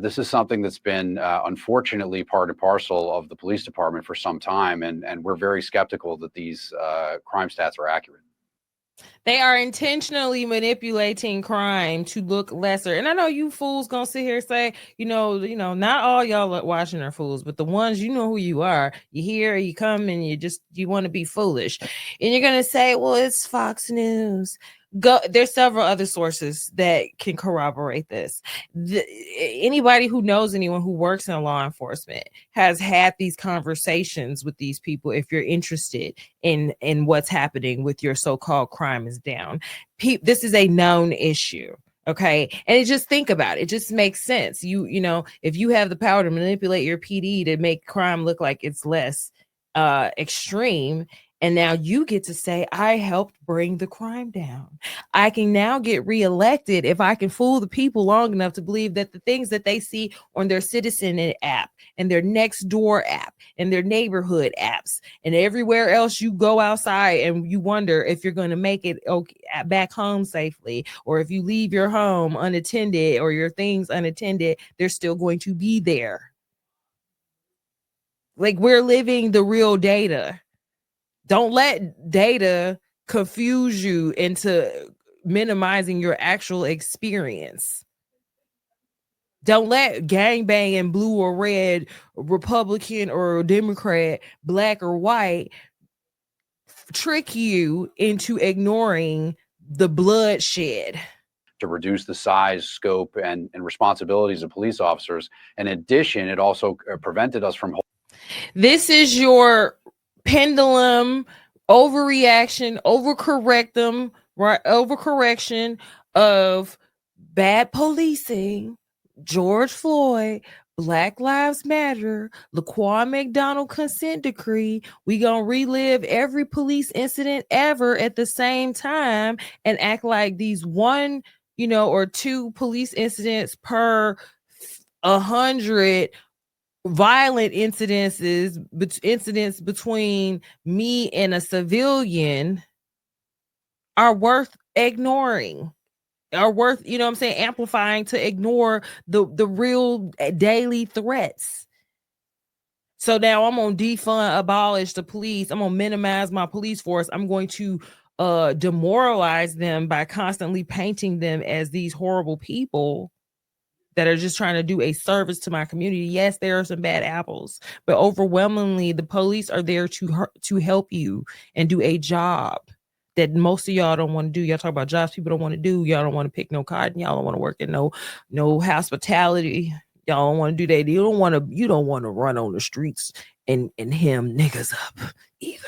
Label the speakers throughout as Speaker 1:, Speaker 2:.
Speaker 1: This is something that's been unfortunately part and parcel of the police department for some time, and we're very skeptical that these crime stats are accurate.
Speaker 2: They are intentionally manipulating crime to look lesser. And I know you fools gonna sit here and say, not all y'all watching are fools, but the ones, you know who you are. You hear, you come, and you want to be foolish, and you're gonna say, well, it's Fox News. There's several other sources that can corroborate this. Anybody who knows anyone who works in law enforcement has had these conversations with these people. If you're interested in what's happening with your so-called crime is down, this is a known issue. Okay. And just think about it. It just makes sense. If you have the power to manipulate your PD to make crime look like it's less extreme, and now you get to say, I helped bring the crime down. I can now get reelected if I can fool the people long enough to believe that the things that they see on their Citizen app and their next door app and their neighborhood apps and everywhere else you go outside and you wonder if you're going to make it back home safely, or if you leave your home unattended or your things unattended, they're still going to be there. Like, we're living the real data. Don't let data confuse you into minimizing your actual experience. Don't let gangbang blue or red, Republican or Democrat, black or white, trick you into ignoring the bloodshed.
Speaker 1: To reduce the size, scope, and responsibilities of police officers. In addition, it also prevented us from.
Speaker 2: This is your pendulum overreaction, overcorrection of bad policing, George Floyd, Black Lives Matter, Laquan McDonald consent decree. We gonna relive every police incident ever at the same time and act like these one, or two police incidents per 100 violent incidents between me and a civilian are worth ignoring, are worth, amplifying to ignore the real daily threats. So now I'm going to defund, abolish the police. I'm going to minimize my police force. I'm going to demoralize them by constantly painting them as these horrible people that are just trying to do a service to my community. Yes, there are some bad apples, but overwhelmingly the police are there to help you and do a job that most of y'all don't want to do. Y'all talk about jobs people don't want to do. Y'all don't want to pick no cotton. Y'all don't want to work in no hospitality. Y'all don't want to do that. You don't want to run on the streets and hem niggas up either.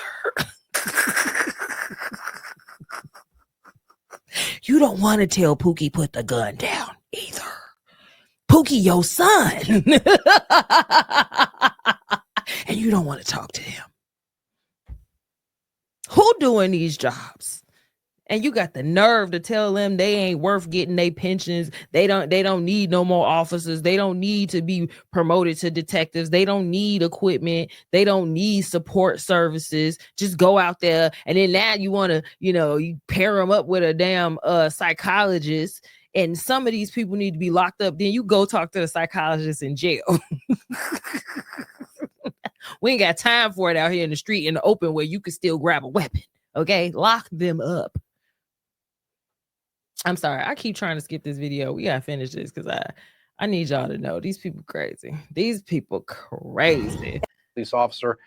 Speaker 2: You don't want to tell Pookie put the gun down either. Pookie, your son. And you don't want to talk to him. Who doing these jobs? And you got the nerve to tell them they ain't worth getting their pensions. They don't need no more officers. They don't need to be promoted to detectives. They don't need equipment. They don't need support services. Just go out there. And then now you want to, you pair them up with a damn psychologist. And some of these people need to be locked up. Then you go talk to the psychologist in jail. We ain't got time for it out here in the street in the open where you can still grab a weapon. Okay, lock them up. I'm sorry, I keep trying to skip this video. We gotta finish this because I need y'all to know these people crazy. These people crazy.
Speaker 1: Police officer,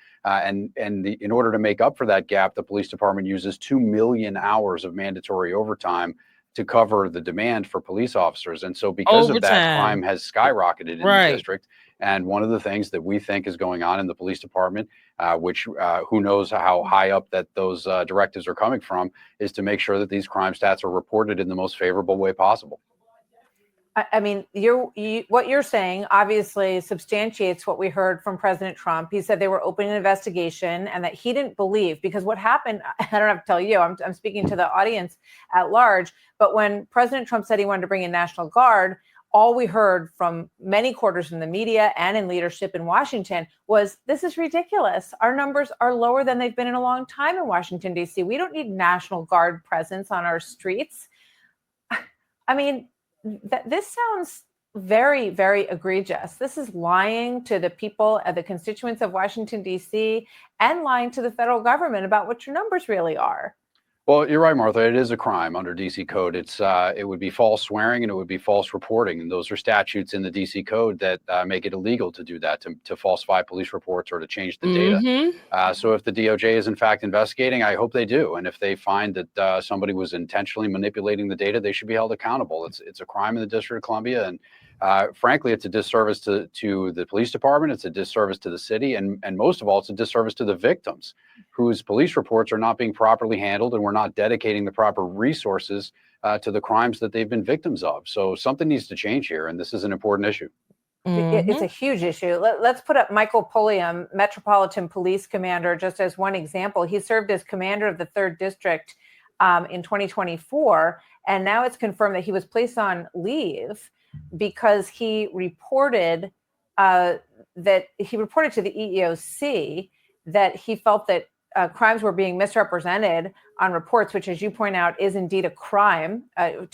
Speaker 1: in order to make up for that gap, the police department uses 2 million hours of mandatory overtime to cover the demand for police officers. And so because of that, crime has skyrocketed in the district. And one of the things that we think is going on in the police department, which who knows how high up that those directives are coming from, is to make sure that these crime stats are reported in the most favorable way possible.
Speaker 3: I mean, what you're saying obviously substantiates what we heard from President Trump. He said they were opening an investigation and that he didn't believe, because what happened, I don't have to tell you, I'm speaking to the audience at large, but when President Trump said he wanted to bring in National Guard, all we heard from many quarters in the media and in leadership in Washington was, this is ridiculous. Our numbers are lower than they've been in a long time in Washington, D.C. We don't need National Guard presence on our streets. I mean, this sounds very, very egregious. This is lying to the people, the constituents of Washington, D.C., and lying to the federal government about what your numbers really are.
Speaker 1: Well, you're right, Martha. It is a crime under DC code. It would be false swearing and it would be false reporting. And those are statutes in the DC code that make it illegal to do that, to falsify police reports or to change the data. So if the DOJ is in fact investigating, I hope they do. And if they find that somebody was intentionally manipulating the data, they should be held accountable. It's a crime in the District of Columbia. And frankly, it's a disservice to the police department. It's a disservice to the city. And most of all, it's a disservice to the victims whose police reports are not being properly handled, and we're not dedicating the proper resources to the crimes that they've been victims of. So something needs to change here, and this is an important issue.
Speaker 3: It's a huge issue. Let's put up Michael Pulliam, Metropolitan Police Commander, just as one example. He served as commander of the 3rd District in 2024, and now it's confirmed that he was placed on leave because he reported to the EEOC that he felt that crimes were being misrepresented on reports, which, as you point out, is indeed a crime